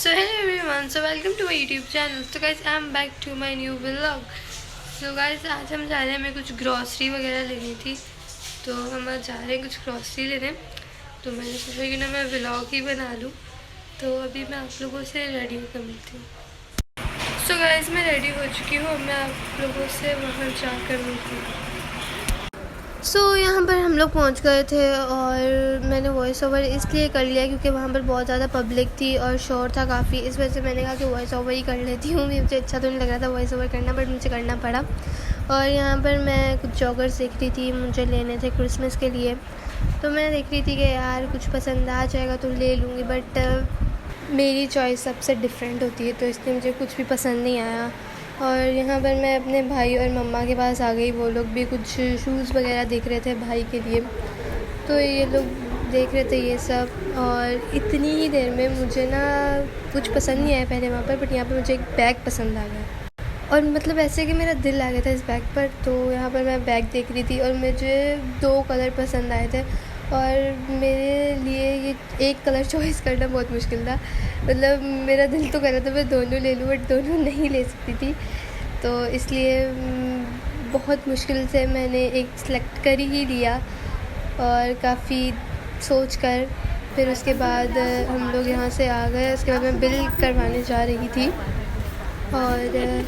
So hello everyone, so welcome to my YouTube channel. So guys, I am back to my new vlog. So guys, आज हम जा रहे हैं, हमें कुछ ग्रॉसरी वगैरह लेनी थी, तो हम आज जा रहे हैं कुछ ग्रॉसरी लेने। तो मैंने सोचा कि ना मैं व्लॉग ही बना लूँ, तो अभी मैं आप लोगों से रेडी होकर मिलती हूँ। सो गाइस, मैं रेडी हो चुकी हूँ, मैं आप लोगों से वहाँ जाकर मिलती हूँ। यहाँ पर हम लोग पहुँच गए थे और मैंने वॉइस ओवर इसलिए कर लिया क्योंकि वहाँ पर बहुत ज़्यादा पब्लिक थी और शोर था काफ़ी। इस वजह से मैंने कहा कि वॉइस ओवर ही कर लेती हूँ। मुझे अच्छा तो नहीं लग रहा था वॉइस ओवर करना, बट मुझे करना पड़ा। और यहाँ पर मैं कुछ जॉगर्स देख रही थी, मुझे लेने थे क्रिसमस के लिए। तो मैं देख रही थी कि यार कुछ पसंद आ जाएगा तो ले लूँगी, बट मेरी चॉइस सबसे डिफरेंट होती है, तो इसलिए मुझे कुछ भी पसंद नहीं आया। और यहाँ पर मैं अपने भाई और मम्मा के पास आ गई। वो लोग भी कुछ शूज़ वगैरह देख रहे थे भाई के लिए, तो ये लोग देख रहे थे ये सब। और इतनी ही देर में मुझे ना कुछ पसंद नहीं आया पहले वहाँ पर, बट यहाँ पर मुझे एक बैग पसंद आ गया। और मतलब ऐसे कि मेरा दिल आ गया था इस बैग पर। तो यहाँ पर मैं बैग देख रही थी और मुझे 2 कलर पसंद आए थे, और मेरे लिए ये एक कलर चॉइस करना बहुत मुश्किल था। मतलब मेरा दिल तो कर रहा था मैं दोनों ले लूँ, बट दोनों नहीं ले सकती थी, तो इसलिए बहुत मुश्किल से मैंने एक सेलेक्ट कर ही लिया। और काफ़ी सोच कर फिर उसके बाद हम लोग यहाँ से आ गए। उसके बाद मैं बिल करवाने जा रही थी, और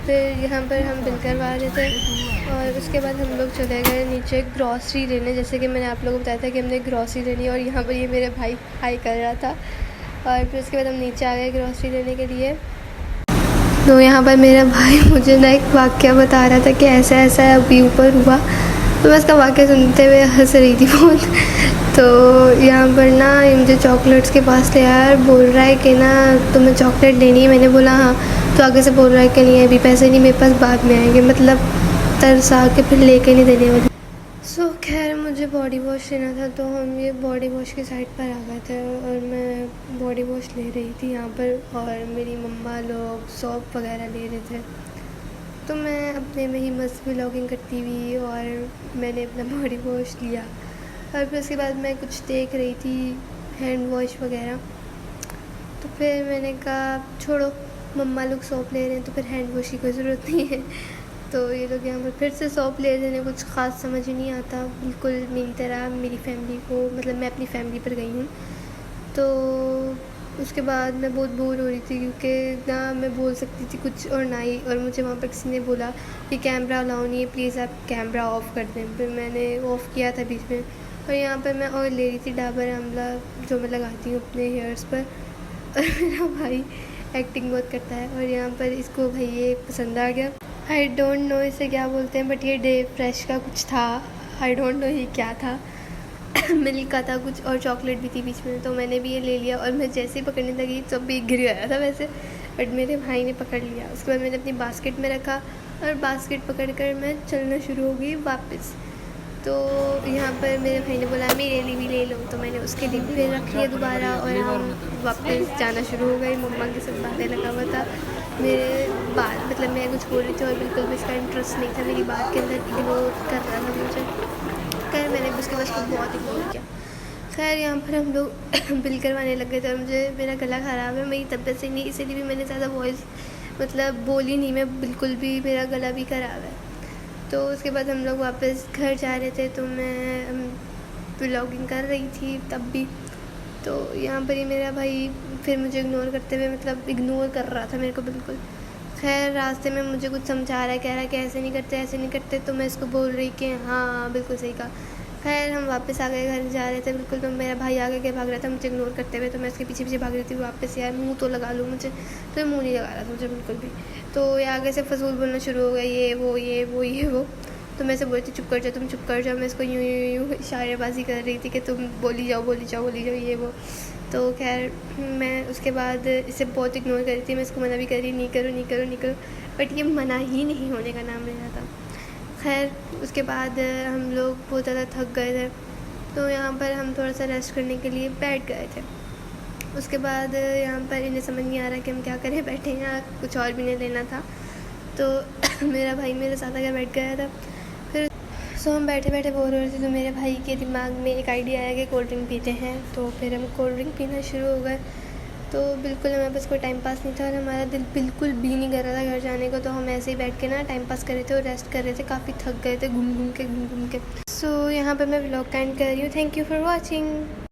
फिर यहाँ पर हम बिल करवा रहे थे। और उसके बाद हम लोग चले गए नीचे ग्रॉसरी लेने, जैसे कि मैंने आप लोगों को बताया था कि हमने ग्रॉसरी लेनी। और यहाँ पर ये मेरे भाई हाई कर रहा था। और फिर उसके बाद हम नीचे आ गए ग्रॉसरी लेने के लिए। तो यहाँ पर मेरा भाई मुझे ना एक वाक़या बता रहा था कि ऐसा ऐसा अभी ऊपर हुआ, तो मैं उसका वाक़या सुनते हुए हंस रही थी बहुत। तो यहाँ पर ना मुझे चॉकलेट्स के पास ले आया, बोल रहा है कि ना तुम्हें चॉकलेट लेनी है। मैंने बोला हाँ। तो आगे से बोल रहा है कि नहीं अभी पैसे नहीं मेरे पास, बाद में आएंगे। मतलब तरस आ के फिर लेके नहीं देने वाली। खैर मुझे बॉडी वॉश लेना था, तो हम ये बॉडी वॉश की साइड पर आ गए थे और मैं बॉडी वॉश ले रही थी यहाँ पर। और मेरी मम्मा लोग सॉप वगैरह ले रहे थे, तो मैं अपने में ही मस्त व्लॉगिंग करती हुई और मैंने अपना बॉडी वॉश लिया। और फिर उसके बाद मैं कुछ देख रही थी हैंड वॉश वगैरह, तो फिर मैंने कहा छोड़ो, मम्मा लोग सॉप ले रहे हैं तो फिर हैंड वॉश की कोई ज़रूरत नहीं है। तो ये लोग यहाँ पर फिर से सॉप ले रहे हैं, कुछ ख़ास समझ ही नहीं आता। बिल्कुल मेरी तरह मेरी फैमिली को, मतलब मैं अपनी फैमिली पर गई हूँ। तो उसके बाद मैं बहुत बोर हो रही थी क्योंकि ना मैं बोल सकती थी कुछ और ना ही। और मुझे वहाँ पर किसी ने बोला कि कैमरा अलाउ नहीं है, प्लीज़ आप कैमरा ऑफ़ कर दें। फिर मैंने ऑफ़ किया था बीच में। और यहाँ पर मैं ऑयल ले रही थी डाबर आंवला, जो मैं लगाती हूँ अपने हेयर्स पर। और मेरा भाई एक्टिंग बहुत करता है, और यहाँ पर इसको भाई ये पसंद आ गया। आई डोंट नो इसे क्या बोलते हैं, बट ये डे फ्रेश का कुछ था, आई डोंट नो ये क्या था। मिल्क का था कुछ, और चॉकलेट भी थी बीच में। तो मैंने भी ये ले लिया, और मैं जैसे ही पकड़ने लगी तो भी गिर गया था वैसे, बट मेरे भाई ने पकड़ लिया। उसके बाद मैंने अपनी बास्केट में रखा और बास्केट पकड़कर मैं चलना शुरू हो गई वापस। तो यहाँ पर मेरे भाई ने बोला मेरे लिए भी ले लो, तो मैंने उसके लिए भी फिर रख लिया दोबारा, और हम वापस जाना शुरू हो गए। मम्मा के साथ बातें लगा हुआ था मेरे बात, मतलब मैं कुछ बोल रही थी और बिल्कुल भी इसका इंटरेस्ट नहीं था मेरी बात के अंदर, इग्नोर कर रहा था मुझे। खैर मैंने उसके बाद उसको बहुत इग्नोर किया। खैर यहाँ पर हम लोग बिल करवाने लग गए थे, और मुझे मेरा गला ख़राब है, मेरी तबीयत से नहीं, इसीलिए भी मैंने ज़्यादा वॉइस मतलब बोली नहीं मैं बिल्कुल भी, मेरा गला भी ख़राब है। तो उसके बाद हम लोग वापस घर जा रहे थे, तो मैं व्लॉगिंग कर रही थी तब भी। तो यहाँ पर ही मेरा भाई फिर मुझे इग्नोर करते हुए, मतलब इग्नोर कर रहा था मेरे को बिल्कुल। खैर रास्ते में मुझे कुछ समझा रहा है, कह रहा है कि ऐसे नहीं करते ऐसे नहीं करते, तो मैं इसको बोल रही कि हाँ बिल्कुल सही कहा। खैर हम वापस आ गए, घर जा रहे थे बिल्कुल। तो मेरा भाई आगे के भाग रहा था मुझे इग्नोर करते हुए, तो मैं उसके पीछे पीछे भाग रही थी वापस। यार मुंह तो लगा लूँ मुझे, तो मुंह नहीं लगा रहा था मुझे बिल्कुल भी। तो ये आगे से फजूल बोलना शुरू हो गया, ये वो ये वो ये वो। तो मैं से बोलती चुप कर जाओ, तुम चुप कर जाओ। मैं इसको यूँ यूँ यूँ इशारेबाजी कर रही थी कि तुम बोली जाओ बोली जाओ बोली जाओ ये वो। तो खैर मैं उसके बाद इसे बहुत इग्नोर कर रही थी, मैं इसको मना भी कर रही नहीं करो नहीं करो नहीं करो, बट ये मना ही नहीं होने का नाम ले रहा था। खैर उसके बाद हम लोग बहुत ज़्यादा थक गए थे, तो यहाँ पर हम थोड़ा सा रेस्ट करने के लिए बैठ गए थे। उसके बाद यहाँ पर इन्हें समझ नहीं आ रहा कि हम क्या करें, बैठे हैं, कुछ और भी नहीं लेना था। तो मेरा भाई मेरे साथ आकर बैठ गया था। फिर हम बैठे बैठे बोर हो रहे थे, तो मेरे भाई के दिमाग में एक आइडिया आया कि कोल्ड ड्रिंक पीते हैं। तो फिर हम कोल्ड ड्रिंक पीना शुरू हो गए। तो बिल्कुल हमारे पास कोई टाइम पास नहीं था और हमारा दिल बिल्कुल भी नहीं कर रहा था घर जाने को, तो हम ऐसे ही बैठ के ना टाइम पास कर रहे थे और रेस्ट कर रहे थे, काफ़ी थक गए थे घूम घूम के। सो यहाँ पर मैं व्लॉग का एंड कर रही हूँ। Thank you for watching.